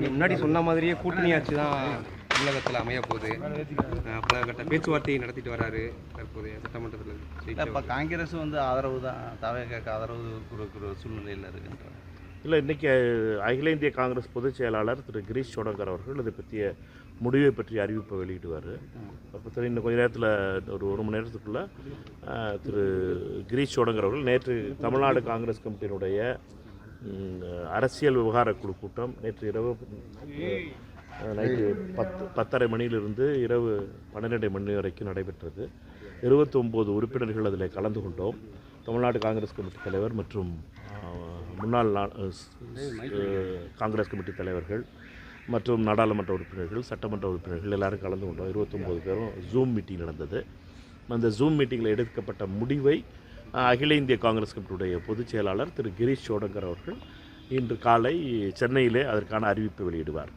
முன்னாடி சொன்ன மாதிரியே கூட்டணி ஆட்சி தான் தமிழகத்தில் அமைய போகுது. பல கட்ட பேச்சுவார்த்தையை நடத்திட்டு வராரு தற்போதைய சட்டமன்றத்தில். இப்போ காங்கிரஸ் வந்து ஆதரவு தான், தவேகாக்கு ஆதரவு கொடுக்குற சூழ்நிலையில் இருக்குன்றாங்க. இல்லை, இன்றைக்கி அகில இந்திய காங்கிரஸ் பொதுச் செயலாளர் திரு கிரீஷ் சோடங்கர் அவர்கள் இதை பற்றிய முடிவை பற்றி அறிவிப்பை வெளியிடுவார். அப்போ இன்னும் கொஞ்சம் நேரத்தில் ஒரு மணி நேரத்துக்குள்ளே திரு கிரீஷ் சோடங்கர் அவர்கள் நேற்று தமிழ்நாடு காங்கிரஸ் கமிட்டியினுடைய அரசியல் விவகார குழு கூட்டம் நேற்று இரவு நைட்டு 10:30 மணியிலிருந்து இரவு 12 மணி வரைக்கும் நடைபெற்றது. 29 உறுப்பினர்கள் அதில் கலந்து கொண்டோம். தமிழ்நாடு காங்கிரஸ் கமிட்டி தலைவர் மற்றும் முன்னாள் காங்கிரஸ் கமிட்டி தலைவர்கள் மற்றும் நாடாளுமன்ற உறுப்பினர்கள், சட்டமன்ற உறுப்பினர்கள் எல்லாரும் கலந்து கொண்டோம். 29 பேரும் ஜூம் மீட்டிங் நடந்தது. அந்த ஜூம் மீட்டிங்கில் எடுக்கப்பட்ட முடிவை அகில இந்திய காங்கிரஸ் கமிட்டியுடைய பொதுச் செயலாளர் திரு கிரீஷ் சோடங்கர் அவர்கள் இன்று காலை சென்னையிலே அதற்கான அறிவிப்பை வெளியிடுவார்.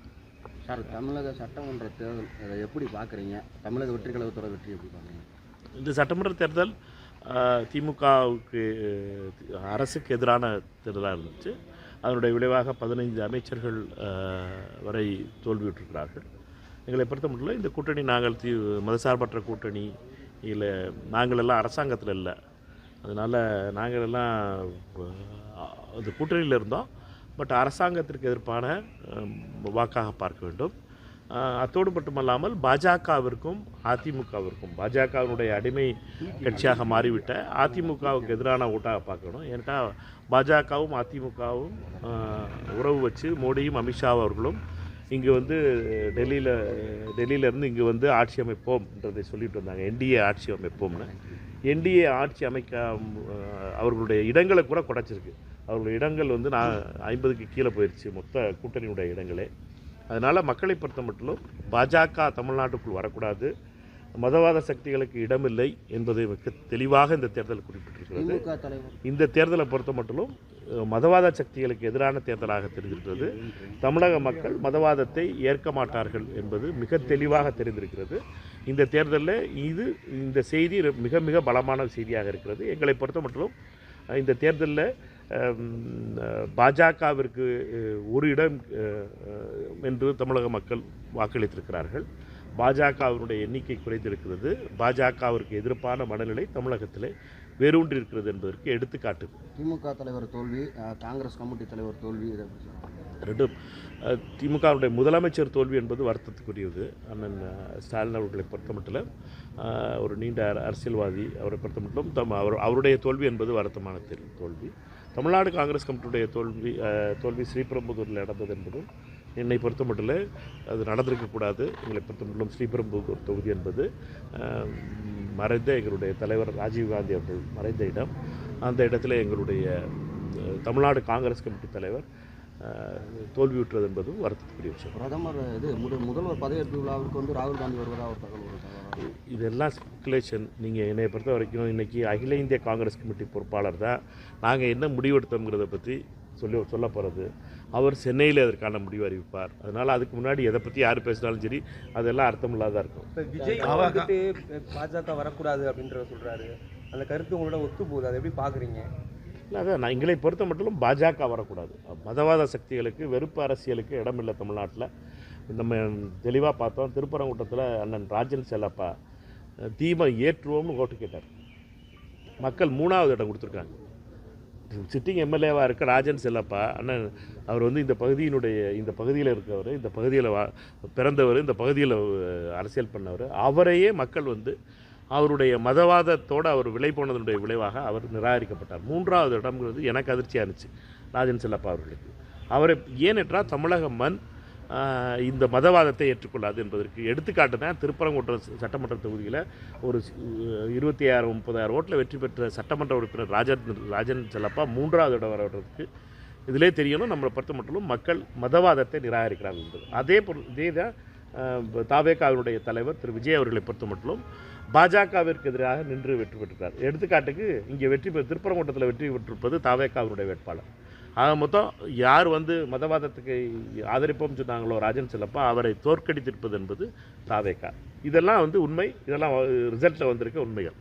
சார், தமிழக சட்டமன்ற தேர்தல் அதை எப்படி பார்க்குறீங்க? தமிழக வெற்றி கழகத்தோட வெற்றி எப்படி பார்க்குறீங்க? இந்த சட்டமன்ற தேர்தல் திமுகவுக்கு அரசுக்கு எதிரான தேர்தலாக இருந்துச்சு. அதனுடைய விளைவாக 15 அமைச்சர்கள் வரை தோல்வியுற்றிருக்கிறார்கள். எங்களை பொறுத்த மட்டும் இந்த கூட்டணி நாங்கள் மதசார்பற்ற கூட்டணி இல்லை, நாங்கள் எல்லாம் அரசாங்கத்தில் இல்லை. அதனால் நாங்கள் எல்லாம் அந்த கூட்டணியில் இருந்தோம். பட் அரசாங்கத்திற்கு எதிர்ப்பான வாக்காக பார்க்க வேண்டும். அத்தோடு மட்டுமல்லாமல் பாஜகவிற்கும் அதிமுகவிற்கும், பாஜகவினுடைய அடிமை கட்சியாக மாறிவிட்ட அதிமுகவுக்கு எதிரான ஓட்டாக பார்க்கணும். ஏன்னா பாஜகவும் அதிமுகவும் உறவு வச்சு மோடியும் அமித்ஷா அவர்களும் இங்கே வந்து டெல்லியிலேருந்து இங்கே வந்து ஆட்சி அமைப்போம்ன்றதை சொல்லிட்டு வந்தாங்க. என்டிஏ ஆட்சி அமைப்போம்னு. என்டிஏ ஆட்சி அமைக்க அவர்களுடைய இடங்களை கூட குறைச்சிருக்கு. அவர்களுடைய இடங்கள் வந்து 50க்கு கீழே போயிடுச்சு மொத்த கூட்டணியுடைய இடங்களே. அதனால் மக்களை பொறுத்த மட்டும் பாஜக தமிழ்நாட்டுக்குள் வரக்கூடாது, மதவாத சக்திகளுக்கு இடமில்லை என்பதை மிக தெளிவாக இந்த தேர்தல் குறிப்பிட்டிருக்கிறது. இந்த தேர்தலை பொறுத்த மட்டும் மதவாத சக்திகளுக்கு எதிரான தேர்தலாக தெரிந்திருக்கிறது. தமிழக மக்கள் மதவாதத்தை ஏற்க மாட்டார்கள் என்பது மிக தெளிவாக தெரிந்திருக்கிறது. இந்த தேர்தலில் இந்த செய்தி மிக மிக பலமான செய்தியாக இருக்கிறது. எங்களை பொறுத்த மட்டும் இந்த தேர்தலில் பாஜகவிற்கு ஒரு இடம் என்று தமிழக மக்கள் வாக்களித்திருக்கிறார்கள். பாஜகவினுடைய எண்ணிக்கை குறைந்திருக்கிறது. பாஜகவிற்கு எதிர்ப்பான மனநிலை தமிழகத்தில் வேரூன்றி இருக்கிறது என்பதற்கு எடுத்துக்காட்டு. திமுக தலைவர் தோல்வி, காங்கிரஸ் கமிட்டி தலைவர் தோல்வி, ரெண்டும். திமுகவுடைய முதலமைச்சர் தோல்வி என்பது வருத்தத்துக்குரியது. அண்ணன் ஸ்டாலின் அவர்களை பொறுத்த மட்டும் ஒரு நீண்ட அரசியல்வாதி, அவரை பொறுத்த மட்டும் அவருடைய தோல்வி என்பது வருத்தமான தோல்வி. தமிழ்நாடு காங்கிரஸ் கமிட்டியுடைய தோல்வி ஸ்ரீபெரும்புதூரில் நடந்தது என்பதும் என்னை பொறுத்த மட்டும் அது நடந்திருக்கக்கூடாது. எங்களை பொறுத்த மட்டும் ஸ்ரீபெரும்புதூர் தொகுதி என்பது மறைந்த எங்களுடைய தலைவர் ராஜீவ்காந்தி அவர்கள் மறைந்த இடம். அந்த இடத்துல எங்களுடைய தமிழ்நாடு காங்கிரஸ் கமிட்டி தலைவர் தோல்வியுற்றது என்பதும் வருத்தத்துக்குரிய விஷயம். பிரதமர் முதல்வர் பதவியேற்பு விழாவிற்கு வந்து ராகுல் காந்தி வருவதாக ஒரு தகவல். இதெல்லாம் ஸ்பெகுலேஷன். நீங்கள் என்னை பொறுத்த வரைக்கும் இன்றைக்கி அகில இந்திய காங்கிரஸ் கமிட்டி பொறுப்பாளர் தான் நாங்கள் என்ன முடிவெடுத்தோங்கிறத பற்றி சொல்ல போகிறது. அவர் சென்னையில் அதற்கான முடிவு அறிவிப்பார். அதனால் அதுக்கு முன்னாடி எதை பற்றி யார் பேசினாலும் சரி அதெல்லாம் அர்த்தம் இல்லாத இருக்கும். விஜய் பாஜக வரக்கூடாது அப்படின்றத சொல்கிறாரு. அந்த கருத்து உங்களோட ஒத்து போகுது, அதை எப்படி பார்க்குறீங்க? இல்லை, அதான் நான் எங்களை பொறுத்த மட்டும் பாஜக வரக்கூடாது. மதவாத சக்திகளுக்கு, வெறுப்பு அரசியலுக்கு இடமில்லை தமிழ்நாட்டில். நம்ம தெளிவாக பார்த்தோம். திருப்பரங்குன்றத்தில் அண்ணன் ராஜன் செல்லப்பா தீபம் ஏற்றுவோம்னு ஓட்டு கேட்டார். மக்கள் 3வது இடம் கொடுத்துருக்காங்க. சிட்டிங் எம்எல்ஏவாக இருக்க ராஜன் செல்லப்பா அண்ணன் அவர் வந்து இந்த பகுதியில் இருக்கவர், இந்த பகுதியில் பிறந்தவர், இந்த பகுதியில் அரசியல் பண்ணவர். அவரையே மக்கள் வந்து அவருடைய மதவாதத்தோடு அவர் விலை போனதனுடைய விளைவாக அவர் நிராகரிக்கப்பட்டார். 3வது இடம்ங்கிறது எனக்கு அதிர்ச்சியாக இருந்துச்சு ராஜன் செல்லப்பா அவர்களுக்கு. அவரை ஏனென்றால் தமிழக மண் இந்த மதவாதத்தை ஏற்றுக்கொள்ளாது என்பதற்கு எடுத்துக்காட்டு தான் திருப்பரங்குன்றம் சட்டமன்ற தொகுதியில் ஒரு 26,000-30,000 ஓட்டில் வெற்றி பெற்ற சட்டமன்ற உறுப்பினர் ராஜன் செல்லப்பா 3வது இடம் வர்றதுக்கு இதிலே தெரியணும். நம்மளை பொறுத்த மட்டும் மக்கள் மதவாதத்தை நிராகரிக்கிறார்கள் என்பது. இதே தான் தவேகாவினுடைய தலைவர் திரு விஜய் அவர்களை பொறுத்த மட்டும் பாஜகவிற்கு எதிராக நின்று வெற்றி பெற்றிருக்கிறார். எடுத்துக்காட்டுக்கு இங்கே திருப்பரங்குன்றத்தில் வெற்றி பெற்றிருப்பது தவேகாவினுடைய வேட்பாளர். ஆக மொத்தம் யார் வந்து மதவாதத்துக்கு ஆதரிப்போம் சொன்னாங்களோ ராஜன் செல்லப்பா, அவரை தோற்கடித்திருப்பது என்பது தவேகா. இதெல்லாம் வந்து உண்மை. இதெல்லாம் ரிசல்ட்டில் வந்திருக்க உண்மைகள்.